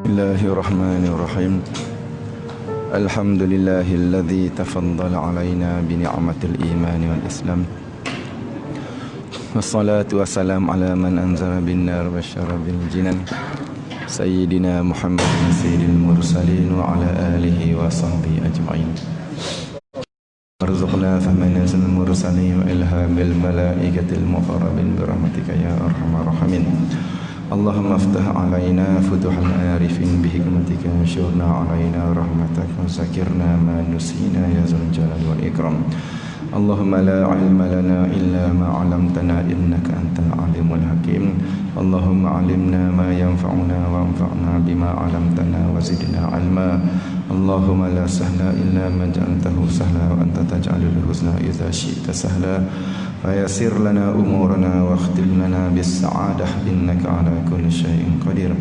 Bismillahirrahmanirrahim. Alhamdulillahilladzi tafaddala alaina bi ni'matil iman wal islam. Wassalatu wassalamu ala man anzara bin nar wa syara bil jinan. Sayyidina Muhammadin sayyidil mursalin wa ala alihi wa sahbihi ajma'in. Warzuqna famanazil mursalin wa ilhamil malaikatil muqarrabin bi rahmatika ya arhamar rahimin. Allahumma aftah alaina futuhal arifin bihikmatika syurna alaina rahmatak wa zakirna ma nusina ya zal jalali wal ikram. Allahumma la ilma lana illa ma 'allamtana innaka antal alimul hakim. Allahumma 'allimna ma yanfa'una wa anfa'na bima 'allamtana wa zidna 'ilma. Allahumma la sahla illa ma ja'altahu sahla wa anta taj'alul husna idza syi'ta sahla. Fayassir lana umurana wa khtim lana bis sa'adah innaka 'ala kulli syai'in qadir.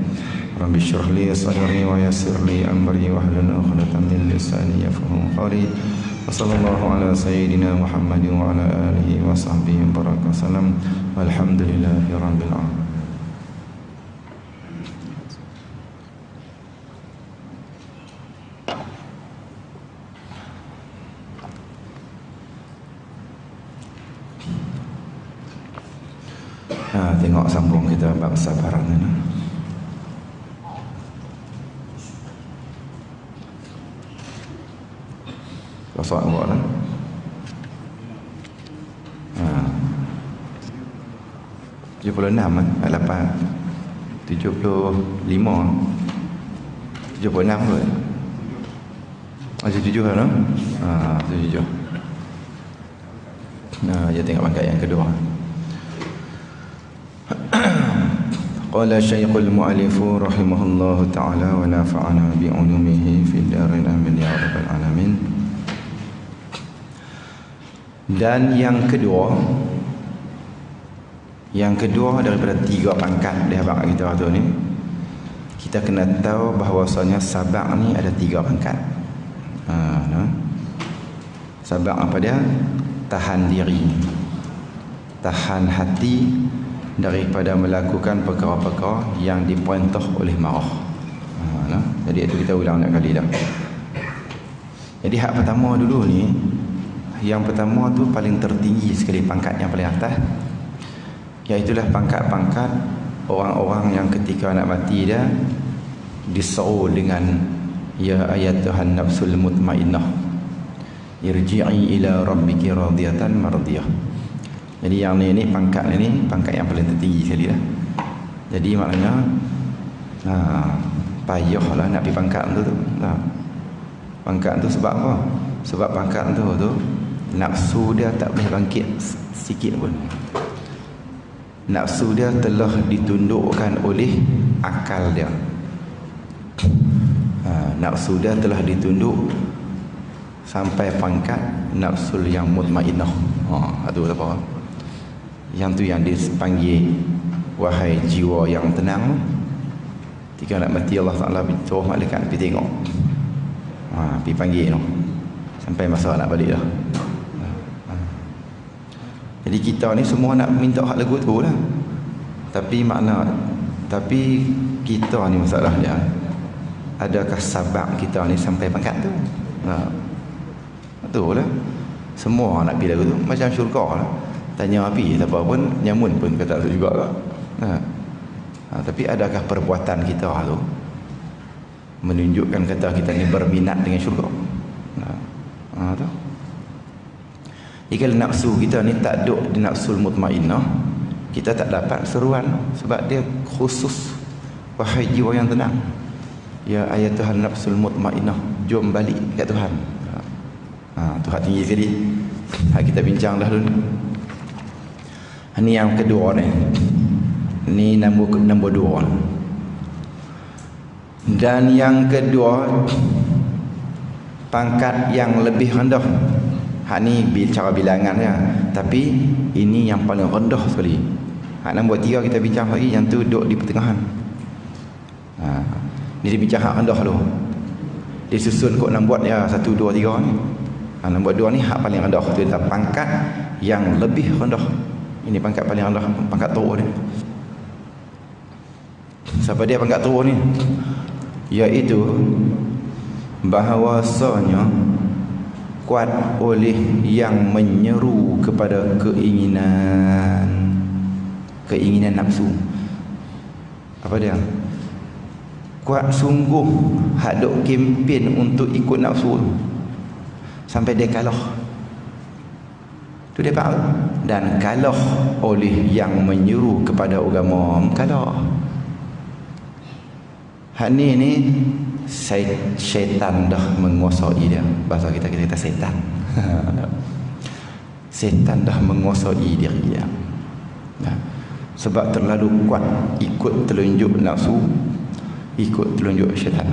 Rabbi shrah li sadri wa yassir li amri wa hlul 'uqdatam min lisani yafqahu qawli. Wassallallahu ala sayyidina Muhammadin wa ala alihi wa sahbihi baraka salam. Walhamdulillahi rabbil alamin. Tengok sambung kita bab kesabaran ni. Kosong buat lah. 76 kan? 8 75 76 kot. 77 kan? 77. Dia tengok pangkat yang kedua. Qala Syekhul Mu'allifu rahimahullahu ta'ala wa nafa'ana bi'ulumihi fid darin amin ya rabbal alamin. Dan yang kedua daripada 3 pangkat dia bab kita tu ni, kita kena tahu bahawasanya sabar ni ada 3 pangkat. Sabar apa dia? Tahan diri, tahan hati daripada melakukan perkara-perkara yang diperintah oleh marah. Jadi itu kita ulang nak kali dah. Jadi hak pertama dulu ni, yang pertama tu paling tertinggi sekali, pangkat yang paling atas, iaitulah pangkat-pangkat orang-orang yang ketika nak mati dia diseru dengan ya ayatuhan nafsul mutmainnah irji'i ila rabbiki radiyatan mardiyah. Jadi yang ni pangkat ni pangkat yang paling tertinggi sekali lah. Jadi maknanya payahlah nak pergi pangkat tu. Pangkat tu sebab apa? Sebab pangkat tu nafsu dia tak boleh bangkit sikit pun. Nafsu dia telah ditundukkan oleh akal dia. Nafsu dia telah ditunduk sampai pangkat nafsul yang mutmainnah. Itu apa? Yang tu yang dipanggil wahai jiwa yang tenang. Ketika nak mati Allah Ta'ala suruh malaikat pergi tengok, pergi panggil tu sampai masa nak balik dah. Jadi kita ni semua nak minta hak lagu tu lah. Tapi kita ni masalah dia, adakah sabar kita ni sampai pangkat tu? Betul lah. Semua nak pergi lagu tu macam syurga lah. Tanya api tak apa pun, nyamun pun kata tu juga lah. Tapi adakah perbuatan kita tu menunjukkan kata kita ni berminat dengan syurga? Tu. Jika nafsu kita ni tak duduk di nafsul mutmainnah, kita tak dapat seruan. Sebab dia khusus wahai jiwa yang tenang, ya ayatuhan nafsul mutmainnah, jom balik kat Tuhan. Tu hak tinggi sekali. Kita bincang dah dulu. Ini yang kedua ni. Ini nombor 2. Dan yang kedua, pangkat yang lebih rendah. Hak ni cara bilangan ya. Tapi ini yang paling rendah sekali. Hak nombor 3 kita bincang lagi, yang tu duduk di pertengahan. Ni dia bincang hak rendah dulu. Disusun kot nombor ya 1 2 3 ni. Nombor 2 ni hak paling rendah. Itu pangkat yang lebih rendah. Ini pangkat paling rendah, pangkat teruk ni. Siapa dia pangkat teruk ni? iaitu bahawasanya kuat oleh yang menyeru kepada keinginan nafsu. Apa dia? Kuat sungguh hak dok kempen untuk ikut nafsu sampai dia kalah. Tu dia faham. Dan kalah oleh yang menyeru kepada agama, kalah. Hak ni syaitan dah menguasai dia. Bahasa kita setan. Setan dah menguasai diri dia. Sebab terlalu kuat ikut telunjuk nafsu, ikut telunjuk syaitan.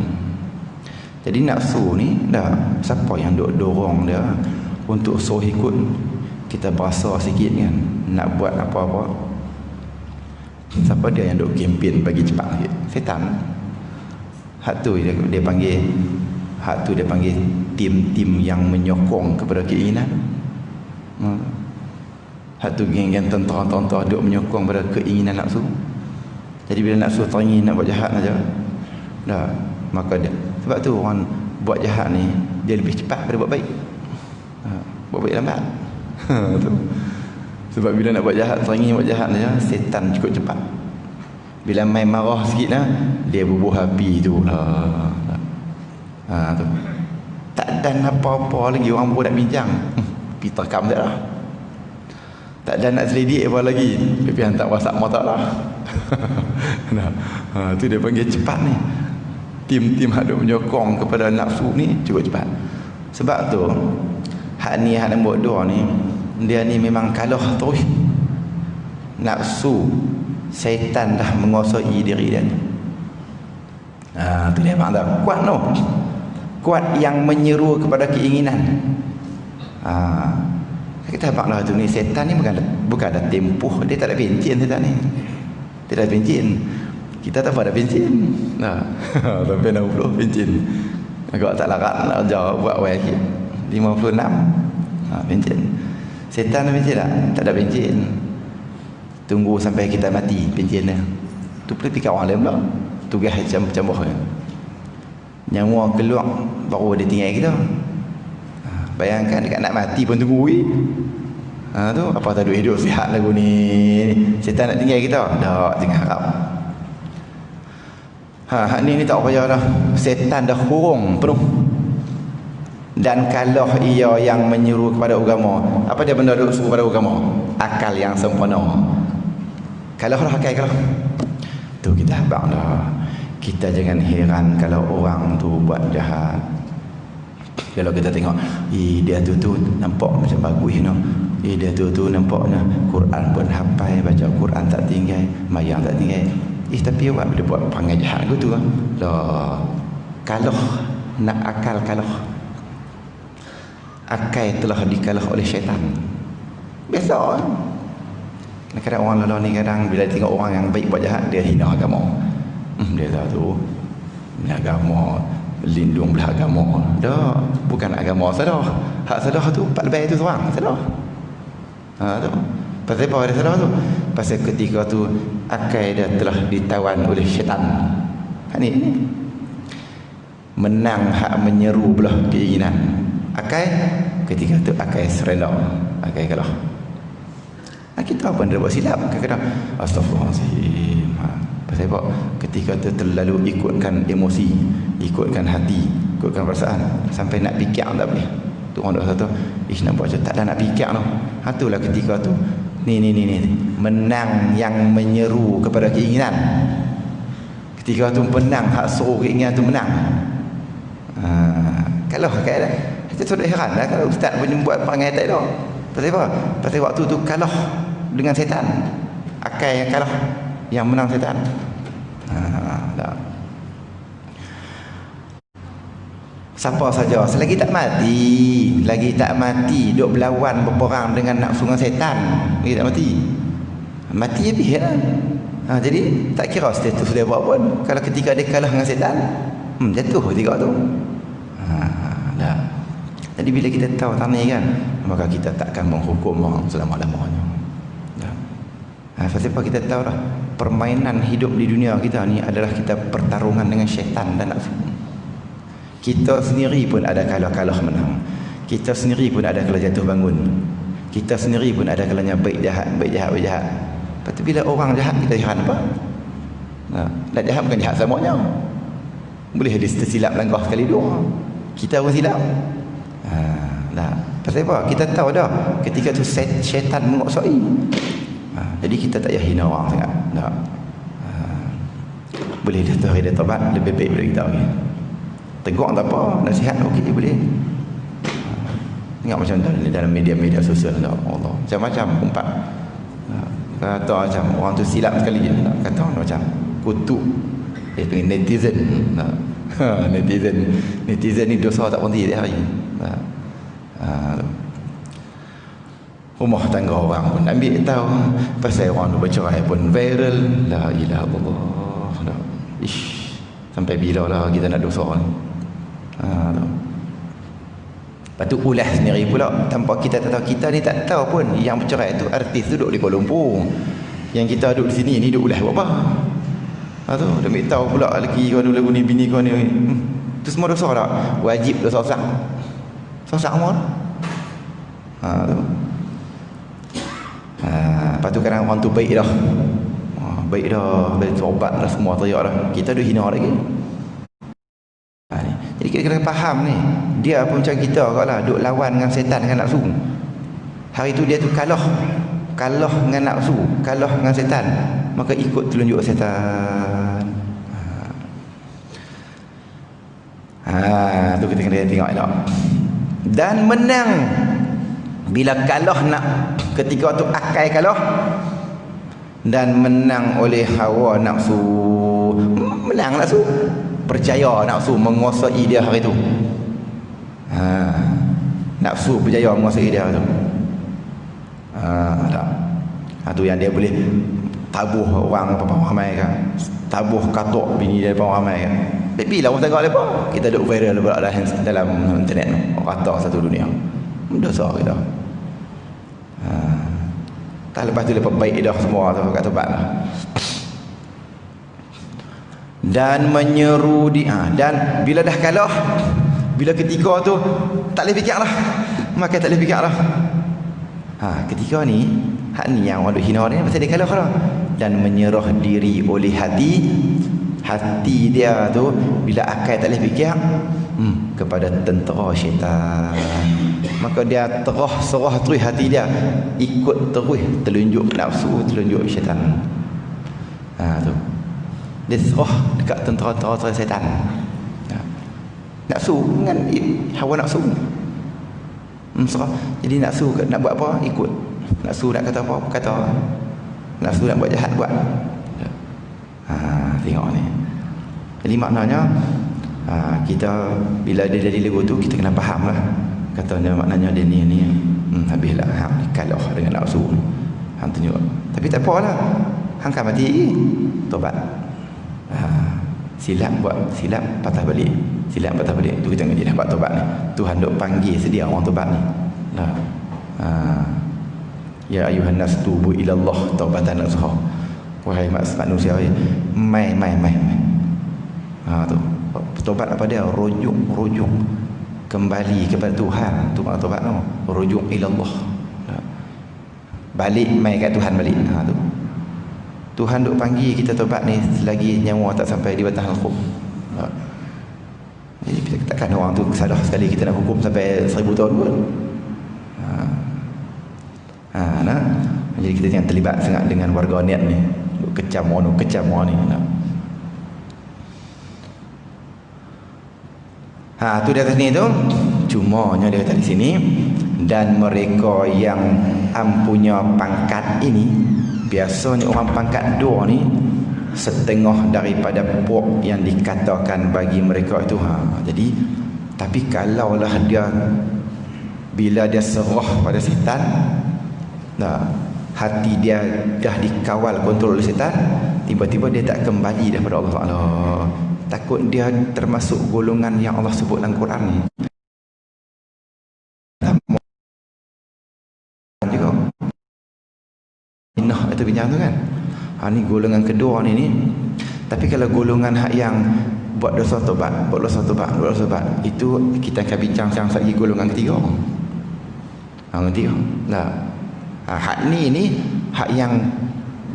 Jadi nafsu ni dah, siapa yang duk dorong dia untuk suruh ikut. Kita berasa sikit kan nak buat apa-apa, siapa dia yang duk kempen bagi cepat sikit? Setan. Hak tu dia panggil, hak tu dia panggil tim-tim yang menyokong kepada keinginan. Hak tu geng-geng tentera-tentera duk menyokong pada keinginan nafsu. Jadi bila nafsu teringin nak buat jahat saja, dah, maka dia. Sebab tu orang buat jahat ni dia lebih cepat daripada buat baik. Buat baik lambat. Tu. Sebab bila nak buat jahat, teringin buat jahat saja, setan cukup cepat. Bila main marah sikit lah, dia bubuh api tu lah. Tu. Tak ada apa-apa lagi orang pun nak bincang. Kita kam tak lah. Tak ada nak selidik apa lagi. Tapi hantar WhatsApp mata lah. Tu dia panggil cepat ni. Tim-tim ada menyokong kepada nafsu ni cukup cepat. Sebab tu hak nombor 2 ni, dia ni memang kalah terus. Nafsu, syaitan dah menguasai diri dia ni. Tu dia faham tak? Kuat no. Kuat yang menyeru kepada keinginan. Kita faham lah tu ni, syaitan ni bukan ada tempoh, dia tak ada bensin syaitan ni. Dia ada bensin. Kita tak ada bensin. Sampai 60 bensin. Agak tak larat nak jauh buat awal sikit. 56 bensin. Setan ada bensin tak? Tak ada bensin. Tunggu sampai kita mati bensin dia. Tu boleh fikir orang lain pula. Tugas campur dia. Nyawa keluar baru dia tinggal kita. Bayangkan dekat nak mati pun tunggu. Tu apa tak duk hidup sihat lagu ni. Setan nak tinggal kita. Tak, jangan harap. Hak ni tak payah dah. Setan dah hurung penuh. Dan kalau ia yang menyuruh kepada agama, apa dia benda duk suruh pada agama? Akal yang sempurna. Kalau lah akal kalau. Tu kita habaq dah. Kita jangan heran kalau orang tu buat jahat. Kalau kita tengok, dia tu nampak macam bagus no. Dia tu nampaknya Quran pun hafal, baca Quran tak tinggal, mayang tak tinggal. Tapi awak bila buat perangai jahat tu lah. Kalau nak akal kalah. Akal telah dikalah oleh syaitan. Biasa kan? Kadang-kadang orang lalu ni kadang bila tengok orang yang baik buat jahat, dia hina agama. Dia tahu tu ni agama, lindung belah agama. Dah, bukan agama salah. Hak salah tu Pak Lebay tu seorang salah. Tu. Pasal apa dia salah tu? Pasal ketika tu akal dia telah ditawan oleh syaitan. Ni menang hak menyeru belah keinginan. Akal ketika tu akal serenda, akal kalah. Kita pun dia buat silap kadang-kadang. Astagfirullahaladzim. Pasal apa? Ketika tu terlalu ikutkan emosi, ikutkan hati, ikutkan perasaan, sampai nak fikir tak boleh. Tu orang dah kata, nak buat macam tak ada nak fikir tu. Itulah ketika tu ni menang yang menyeru kepada keinginan. Ketika tu menang, hak suruh keinginan tu menang. Kalau kalah, kita sudah heran lah kalau ustaz pun buat perangai tak ada. Pasal apa? Pasal waktu tu kalah dengan setan. Akal yang kalah, yang menang setan. Tak. Siapa saja selagi tak mati, duk berlawan berperang dengan nafsu dengan setan, lagi tak mati habis lah. Jadi tak kira status dia buat pun, kalau ketika dia kalah dengan setan, jatuh ketika tu. Dah. Jadi bila kita tahu tanda kan, maka kita takkan menghukum orang selama-lamanya. Dah. Sebab kita tahu dah permainan hidup di dunia kita ni adalah kita pertarungan dengan syaitan dan nafsu. Kita sendiri pun ada kalah-kalah menang. Kita sendiri pun ada kala jatuh bangun. Kita sendiri pun ada kalanya baik jahat, baik jahat, baik jahat. Lepas tu bila orang jahat, kita jahat apa? Nak jahat bukan jahat semuanya. Boleh ada tersilap langkah sekali dua. Kita pun silap. Pasal apa? Kita tahu dah ketika tu syaitan menguasai. Jadi kita tak payah hina orang sangat. Boleh dah tahu dia tobat lebih baik daripada kita lagi. Tegur tak apa, nasihat okey boleh. Tengok macam dalam media-media sosial Allah. Macam-macam umpat. Kata macam orang tu silap sekali je. Kata macam kutuk. Dia panggil netizen. Netizen ni dosa tak berhenti dia hari. Rumah tangga orang pun ambil tahu pasal orang tu bercerai pun viral. La ilaha illallah. Sampai bila lah kita nak dosa ni. Lepas tu ulah sendiri pula tanpa kita tak tahu. Kita ni tak tahu pun yang bercerai tu artis tu duduk di Kuala Lumpur, yang kita duduk di sini ni duduk ulah buat apa. Tu dia ambil tahu pula lelaki kau lagu ni, bini kau ni, tu semua dosa tak? Wajib dosa sak. Dosa semua. Tu. Lepas tu kadang orang tu baik dah. Baik dah, bertobat dah, semua teriak dah. Kita duk hina lagi. Jadi kita kena faham ni. Dia pun macam kita kot lah, duk lawan dengan setan, dengan nafsu. Hari tu dia tu kalah dengan nafsu, kalah dengan setan, maka ikut telunjuk setan. Tu kita kena tengok elok. Dan menang bila kalah nak, ketika tu akal kalah dan menang oleh hawa nafsu. Menang nafsu, percaya nafsu menguasai dia hari tu. Nafsu berjaya menguasai dia tu. Tu yang dia boleh tabuh orang apa ramai kan, tabuh katok bini dia apa ramai kan. Bila orang tengok depa, kita duk viral pula dalam internet tu, rata satu dunia. Dosa kita. Tak lepas tu lepas baik dah semua tu kat tobat dah. Dan menyeru dia, dan bila dah kalah, bila ketika tu tak boleh fikir lah, maka tak boleh fikir lah. Ketika ni hak ni yang orang hina ni pasal dia kalah lah. Dan menyerah diri oleh hati dia tu bila akal tak boleh fikir, kepada tentera syaitan, maka dia serah terus hati dia, ikut terus telunjuk nafsu, telunjuk syaitan. Tu dia serah dekat tentera syaitan. Nafsu dengan hawa nafsu, serah. Jadi nafsu nak buat apa, ikut. Nafsu nak kata apa, kata. Nafsu nak buat jahat, buat. Tengok ni. Jadi maknanya kita bila dia jadi lagu tu, kita kena faham lah. Katanya maknanya dia ni habislah hang kalah dengan nafsu. Hang tunjuk. Tapi tak apalah. Hang kan mati, tobat. Silap patah balik. Silap patah balik. Tu kita ngaji dah buat tobat ni. Tuhan duk panggil sedia orang tobat ni. Ya ayuhan nas tubu ilallah taubatan nasuha. Wahai manusia, mai. Tu tobat apa dia? Rujuk kembali kepada Tuhan. Tu makna tobat tu. Rujuk ilallah. Balik mai kat Tuhan balik. Tu. Tuhan duk panggil kita tobat ni selagi nyawa tak sampai di batang hukum. Jadi kita takkan orang tu salah sekali kita nak hukum sampai 1000 tahun pun. Jadi kita jangan terlibat sangat dengan warga net ni. Duk kecam orang ni. Tu di atas ni tu. Cumanya dia kata di sini, dan mereka yang ampunya pangkat ini, biasanya orang pangkat 2 ni setengah daripada puak yang dikatakan bagi mereka itu. Jadi tapi kalaulah dia bila dia serah pada setan, hati dia dah dikawal kontrol oleh setan, tiba-tiba dia tak kembali daripada Allah Ta'ala. Takut dia termasuk golongan yang Allah sebut dalam Quran ni. Juga Inah itu bincang tu kan. Ni golongan kedua ni. Tapi kalau golongan hak yang buat dosa tobat, itu kita akan bincang lagi golongan ketiga. Ngerti tak? Nah, hak ni hak yang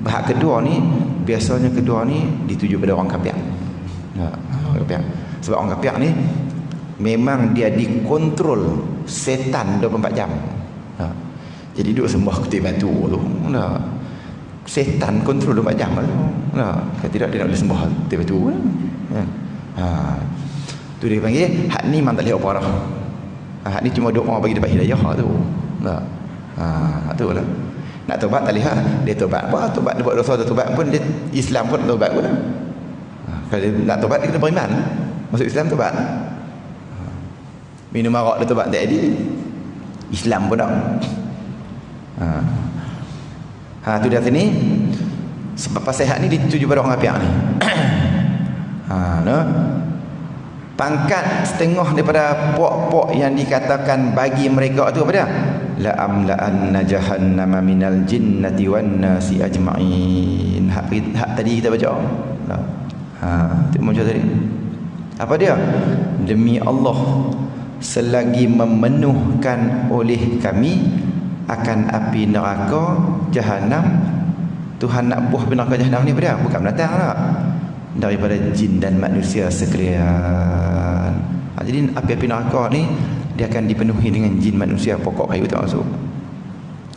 hak kedua ni, biasanya kedua ni dituju pada orang kafir. Orang kafir. Sebab orang kafir ni memang dia dikontrol setan 24 jam. Jadi duk sembah kutip batu tu. Setan kontrol 24 jam tu. Kalau tidak dia nak boleh sembah kutip batu. Tu dia panggil hak ni memang tak boleh apa dah. Hak ni cuma doa bagi dapat hidayah tu. Tu lah. Nak tobat tak lihat dia tobat. Tobat dia buat dosa dia tobat pun dia Islam pun tobat pun. Kalau dia nak tobat dia kena beriman. Masuk Islam tobat. Minum arak dia tobat tak jadi. Islam pun tak. Tu dari sini sebab pasal hak ni dituju pada orang kafir ni. Pangkat setengah daripada pok-pok yang dikatakan bagi mereka tu apa dia? La amla'anna jahannama minal jinnati wan nasi ajma'in. Hak tadi kita baca. Tu macam tadi. Apa dia? Demi Allah, selagi memenuhkan oleh kami akan api neraka jahanam. Tuhan nak buah neraka jahanam ni apa dia? Bukan binatang tak? Daripada jin dan manusia sekalian. Jadi api-api neraka ni dia akan dipenuhi dengan jin manusia, pokok kayu tak masuk.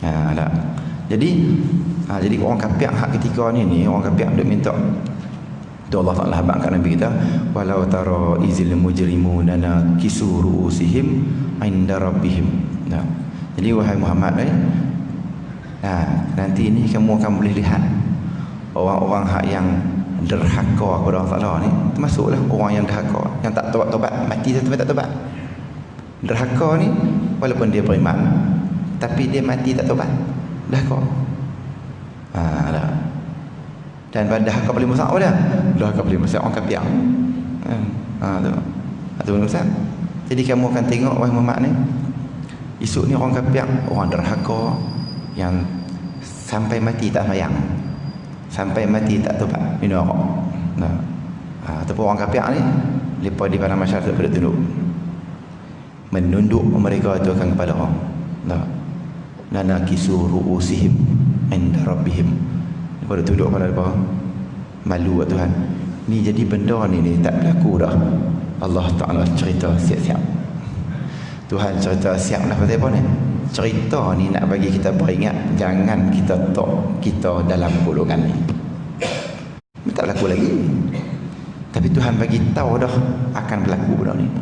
Tak. Jadi orang kafir hak ketiga ni orang kafir duk minta tu Allah Taala habaq kat Nabi kita, walau tara izil mujrimuna nakisu ru'usihim inda rabbihim. Jadi wahai Muhammad nanti ni kamu akan boleh lihat orang-orang hak yang derhaka kepada Allah Taala ni, termasuklah orang yang derhaka, yang tak tobat-tobat, mati tapi tak tobat. Derhaka ni walaupun dia beriman tapi dia mati tak tobat, derhaka. Dan pada derhaka paling besar apa dia? Derhaka paling besar orang kafir. Tu paling besar. Jadi kamu akan tengok wahai Muhammad ni, esok ni orang kafir, orang derhaka yang sampai mati tak sayang, sampai mati tak tobat minum arak. Ataupun orang kafir ni lepas di padang mahsyar pada tunduk, menunduk mereka itu akan kepada Allah. Nana kisu ru'usihim inda rabbihim. Pada tunduk pada apa? Malu kat Tuhan. Ni jadi benda ni tak berlaku dah. Allah Ta'ala cerita siap-siap. Tuhan cerita siap lah pasal apa ni? Cerita ni nak bagi kita beringat, jangan kita kita dalam golongan ni. Tak berlaku lagi. Tapi Tuhan bagi tahu dah akan berlaku benda ni.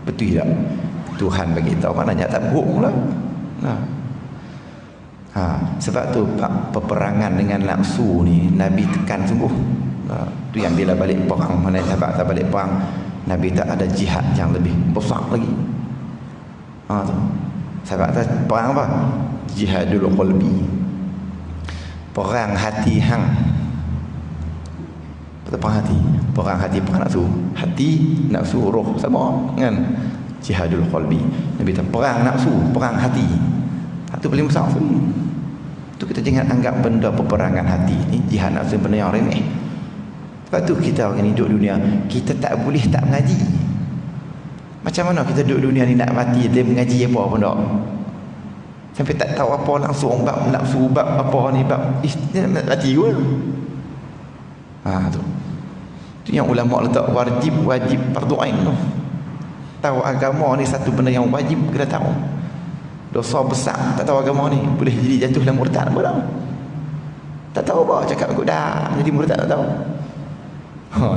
Betul tak? Tuhan bagi tahu, maknanya tak bohong lah. Sebab tu peperangan dengan nafsu ni Nabi tekan sungguh. Tu yang bila balik perang, mana sahabat tak balik perang, Nabi tak ada jihad yang lebih besar lagi. Tu sahabat tak perang apa? Jihadul qalbi, perang hati hang. Perang hati, perang nafsu. Hati, nafsu, roh sama kan? Jihadul qalbi. Nabi tak perang nafsu, perang hati. Itu paling besar tu. Tu kita jangan anggap benda peperangan hati ni jihad nafsu benda yang remeh. Sebab tu kita orang hidup dunia, kita tak boleh tak mengaji. Macam mana kita duduk dunia ni nak mati dia mengaji apa pun tak? Sampai tak tahu apa langsung bab nafsu, bab apa ni, bab nak mati pun. Tu. Tu yang ulama letak wajib fardu ain tu. Tahu agama ni satu benda yang wajib kita tahu. Dosa besar tak tahu agama ni boleh jadi jatuh dalam murtad apa dah. Tak tahu apa cakap aku dah jadi murtad tak tahu.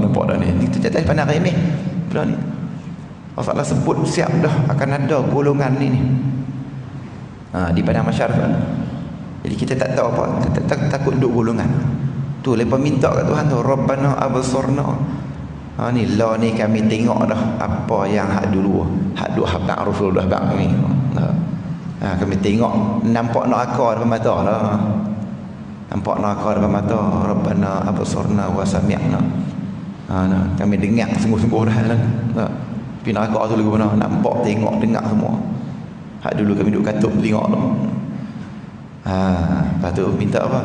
Nampak dah ni. Kita jatuh pandang remeh benda ni. Allah sebut siap dah akan ada golongan ni. Di padang mahsyar tu. Jadi kita tak tahu apa, takut duduk golongan. Tu lepas minta kat Tuhan tu, Rabbana absarna. Ni lah ni kami tengok dah apa yang hak dulu, hak duk habaq Rasulullah bang ni. Kami tengok, nampak neraka depan mata lah. Nampak neraka depan mata. Rabbana absarna wa sami'na. Kami dengar sungguh-sungguh dah lah. Tapi neraka tu lagu mana? Nampak, tengok, dengar semua. Hak dulu kami duk katuk tengok tu. Lepas tu minta apa?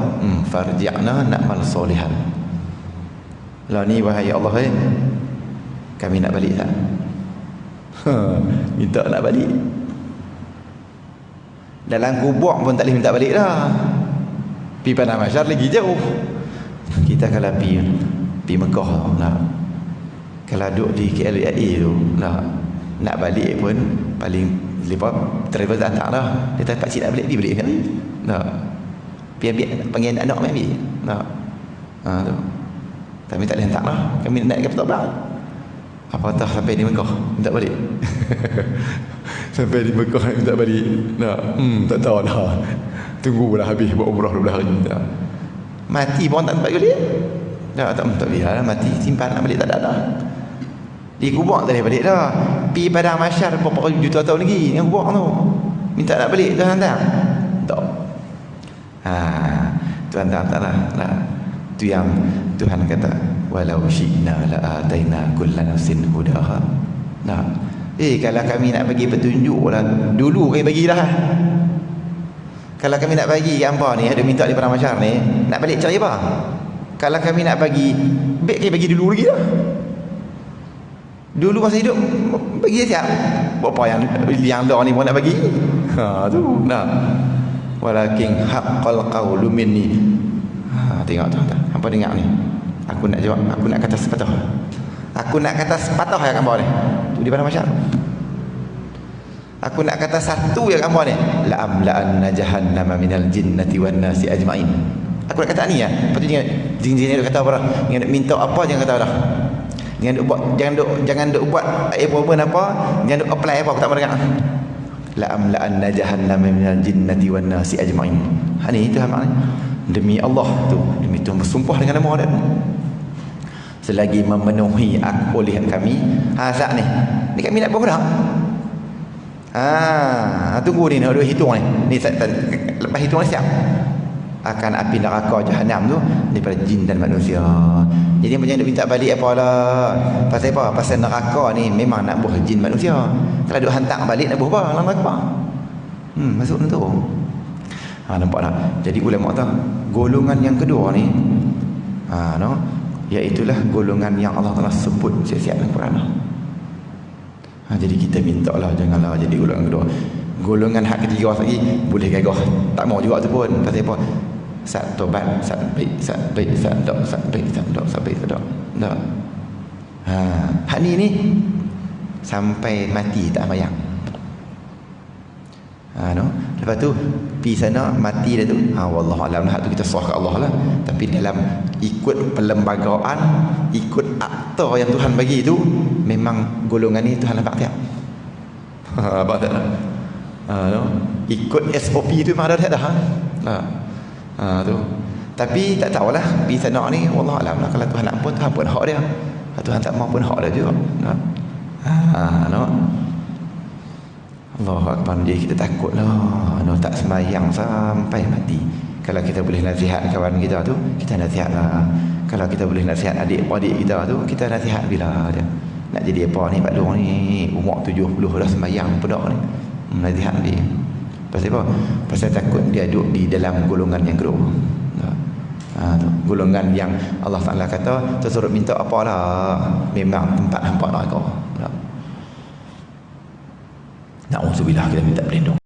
Farji'na na'mal solihan. Lah ni wahai Allah, kami nak balik tak? Minta nak balik. Dalam kubur pun tak boleh minta balik dah. Pergi Padang Mahsyar lagi jauh. Kita kalau pergi Mekah lah, kalau duduk di KLIA tu lah, nak balik pun paling lepas travel tak hantar dah. Dia tak pakcik nak balik, dia balik sekali tak. Pergi ambil, panggil anak main ambil tak. Tu tapi tak boleh hantar dah. Kami nak ke Petabang, apatah sampai di Mekah minta balik. Sampai di Mekah minta balik tak. Tak tahu dah, tunggulah habis buat umrah 12 hari tak. Mati pun tak tempat balik tak biar lah. Mati simpan nak balik tak ada dah. Di kubur tak boleh balik dah. Pergi Padang Mahsyar berapa juta tahun lagi dengan kubur tu, minta nak balik Tuhan tak. Tuhan tak lah. Tu yang Tuhan kata, walau syi'na la ataina kullan nafsin hudaha. Nah, kalau kami nak bagi petunjuk lah, dulu kami bagi dah. Kalau kami nak bagi hangpa ni, ada minta di Padang Mahsyar ni, nak balik cari apa? Kalau kami nak bagi, baik kami bagi dulu lagi dah. Dulu masa hidup bagi siap. Apa yang dah ni pun nak bagi. Tu nah. Walakin haqqal qawlu minni. Tengok tu. Hampa dengar ni. Aku nak jawab, aku nak kata sepatah. Aku nak kata sepatah ya gambar ni. Tu di Padang Mahsyar. Aku nak kata satu ya gambar ni. La amla'anna jahannama minal jinnati wan nasi ajma'in. Aku nak kata ni ya. Lepas tu jin-jin ni kata apa dah? Jangan minta apa jangan kata dah. Jangan duk buat apa, jangan duk apply apa, aku tak mendengar. La amla'anna jahannama minal jinnati wan nasi ajma'in. Ni itu maknanya. Demi Allah tu, demi Tuhan bersumpah dengan nama dia. Selagi memenuhi oleh kami, saat ni kami nak berperang. Tunggu ni nak hitung ni. Lepas hitung ni siap. Akan api neraka Jahannam tu daripada jin dan manusia. Jadi macam nak minta balik apalah. Pasal apa? Pasal neraka ni memang nak buah jin manusia. Kalau duk hantar balik nak buah apa? Dalam neraka. Masuk tu. Nampak tak? Jadi ulama kata golongan yang kedua ni iaitulah golongan yang Allah Taala sebut siap-siap dalam Quran. Jadi kita minta lah janganlah jadi golongan kedua. Golongan hak ketiga lagi boleh gagah, tak mau juga tu pun. Pasal apa? Sat tobat, sat baik, sat baik, sat dok, sat baik, sat dok, sat baik, sat dok. Tak. Hak ni sampai mati tak mayang. Lepas tu pergi sana mati dah tu. Wallahu alam, hak tu kita serah kat Allah lah. Tapi dalam ikut perlembagaan, ikut akta yang Tuhan bagi tu, memang golongan ni Tuhan nampak tiap. Nampak tak? Ikut SOP tu memang ada dah. Tu. Tapi tak tahulah pergi sana ni, wallahu alam lah. Kalau Tuhan nak pun Tuhan pun hak dia. Kalau Tuhan tak mahu pun hak dia juga. Allahu Akbar. Jadi kita takut lah, tak sembahyang sampai mati. Kalau kita boleh nasihat kawan kita tu, kita nasihat lah. Kalau kita boleh nasihat adik-adik kita tu, kita nasihat bila dia nak jadi apa ni, Pak Long ni umur 70 dah sembahyang pedak ni, nasihat dia. Pasal apa? Pasal takut dia duduk di dalam golongan yang kedua. Golongan yang Allah Ta'ala kata tersuruh minta apalah, memang tempat hampa neraka. Na'udzubillah, kita minta pelindung.